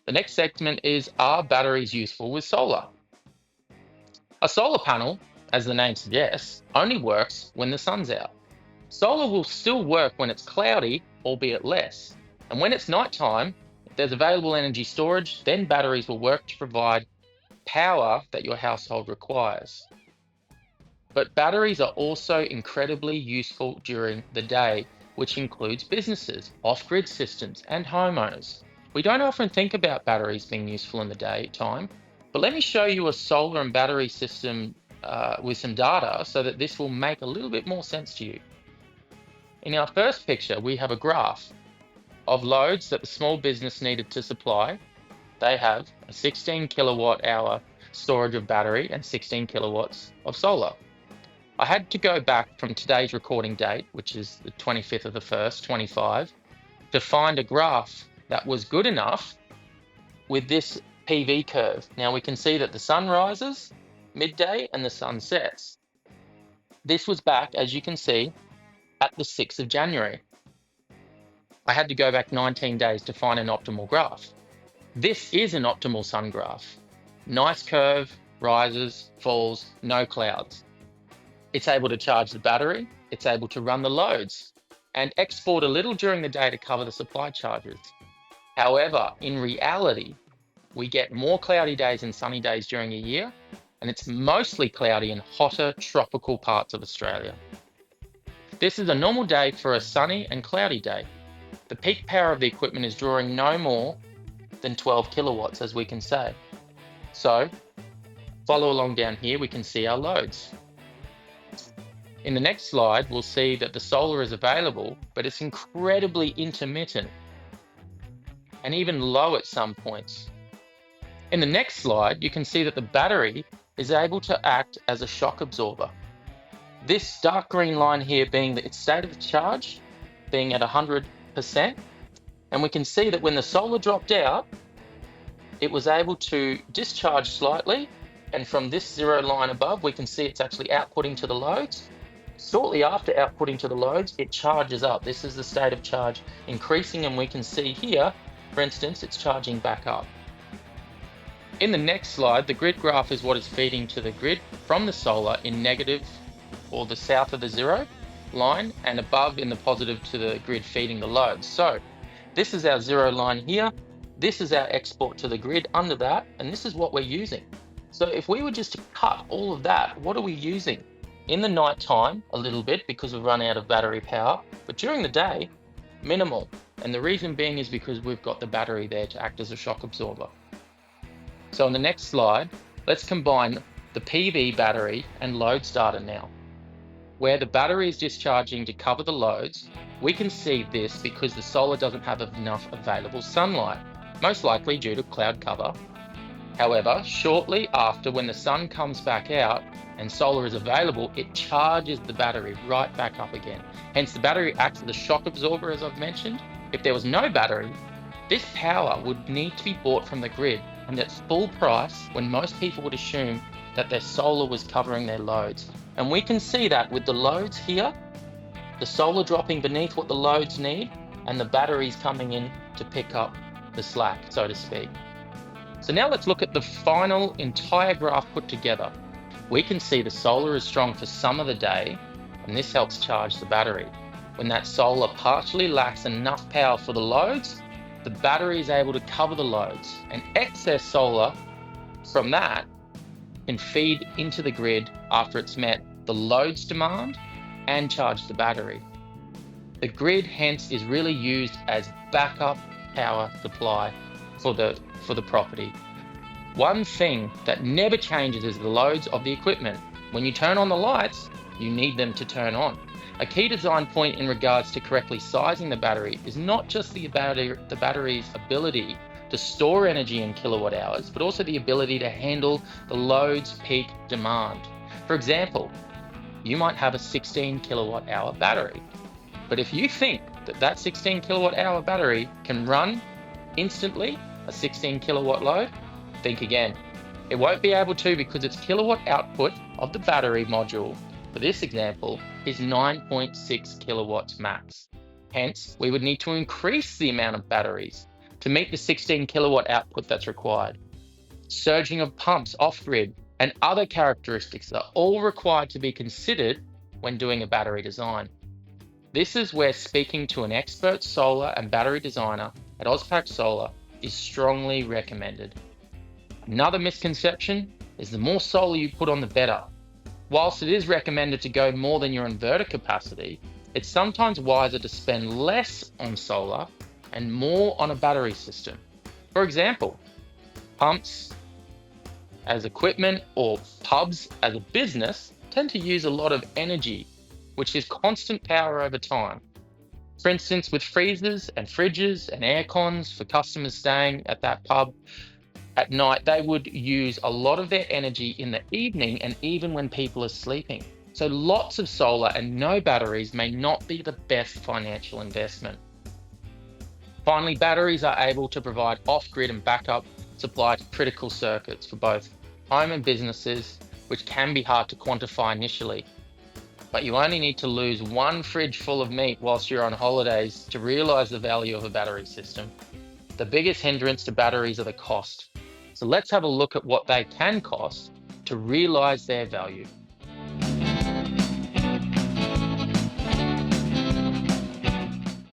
The next segment is, are batteries useful with solar? A solar panel, as the name suggests, only works when the sun's out. Solar will still work when it's cloudy, albeit less. And when it's nighttime, if there's available energy storage, then batteries will work to provide power that your household requires. But batteries are also incredibly useful during the day, which includes businesses, off-grid systems, and homeowners. We don't often think about batteries being useful in the daytime, but let me show you a solar and battery system with some data so that this will make a little bit more sense to you. In our first picture, we have a graph of loads that the small business needed to supply. They have a 16 kilowatt hour storage of battery and 16 kilowatts of solar. I had to go back from today's recording date, which is the 25th of the 1st, 25, to find a graph that was good enough with this PV curve. Now we can see that the sun rises midday and the sun sets. This was back, as you can see, at the 6th of January. I had to go back 19 days to find an optimal graph. This is an optimal sun graph. Nice curve, rises, falls, no clouds. It's able to charge the battery, it's able to run the loads, and export a little during the day to cover the supply charges. However, in reality, we get more cloudy days and sunny days during a year, and it's mostly cloudy in hotter tropical parts of Australia. This is a normal day for a sunny and cloudy day. The peak power of the equipment is drawing no more than 12 kilowatts, as we can say. So, follow along down here, we can see our loads. In the next slide, we'll see that the solar is available, but it's incredibly intermittent and even low at some points. In the next slide, you can see that the battery is able to act as a shock absorber. This dark green line here being its state of charge, being at 100%, and we can see that when the solar dropped out, it was able to discharge slightly, and from this zero line above, we can see it's actually outputting to the loads. Shortly after outputting to the loads, it charges up. This is the state of charge increasing, and we can see here, for instance, it's charging back up. In the next slide, the grid graph is what is feeding to the grid from the solar in negative, or the south of the zero line, and above in the positive to the grid feeding the loads. So this is our zero line here. This is our export to the grid under that, and this is what we're using. So if we were just to cut all of that, what are we using? In the night time, a little bit because we've run out of battery power, but during the day, minimal. And the reason being is because we've got the battery there to act as a shock absorber. So on the next slide, let's combine the PV battery and loads data now. Where the battery is discharging to cover the loads, we can see this because the solar doesn't have enough available sunlight, most likely due to cloud cover. However, shortly after, when the sun comes back out and solar is available, it charges the battery right back up again. Hence, the battery acts as a shock absorber, as I've mentioned. If there was no battery, this power would need to be bought from the grid, and at full price, when most people would assume that their solar was covering their loads. And we can see that with the loads here, the solar dropping beneath what the loads need, and the batteries coming in to pick up the slack, so to speak. So now let's look at the final entire graph put together. We can see the solar is strong for some of the day, and this helps charge the battery. When that solar partially lacks enough power for the loads, the battery is able to cover the loads, and excess solar from that can feed into the grid after it's met the loads demand and charge the battery. The grid hence is really used as backup power supply for the property. One thing that never changes is the loads of the equipment. When you turn on the lights, you need them to turn on. A key design point in regards to correctly sizing the battery is not just the battery's ability to store energy in kilowatt hours, but also the ability to handle the load's peak demand. For example, you might have a 16 kilowatt hour battery, but if you think that 16 kilowatt hour battery can run instantly a 16 kilowatt load, think again. It won't be able to because its kilowatt output of the battery module, for this example, is 9.6 kilowatts max. Hence, we would need to increase the amount of batteries to meet the 16 kilowatt output that's required. Surging of pumps off-grid and other characteristics are all required to be considered when doing a battery design. This is where speaking to an expert solar and battery designer at Ozpack Solar is strongly recommended. Another misconception is the more solar you put on, the better. Whilst it is recommended to go more than your inverter capacity, it's sometimes wiser to spend less on solar and more on a battery system. For example, pumps as equipment or pubs as a business tend to use a lot of energy, which is constant power over time. For instance, with freezers and fridges and air cons for customers staying at that pub at night, they would use a lot of their energy in the evening and even when people are sleeping. So lots of solar and no batteries may not be the best financial investment. Finally, batteries are able to provide off-grid and backup supply to critical circuits for both home and businesses, which can be hard to quantify initially. But you only need to lose one fridge full of meat whilst you're on holidays to realize the value of a battery system. The biggest hindrance to batteries are the cost. So let's have a look at what they can cost to realize their value.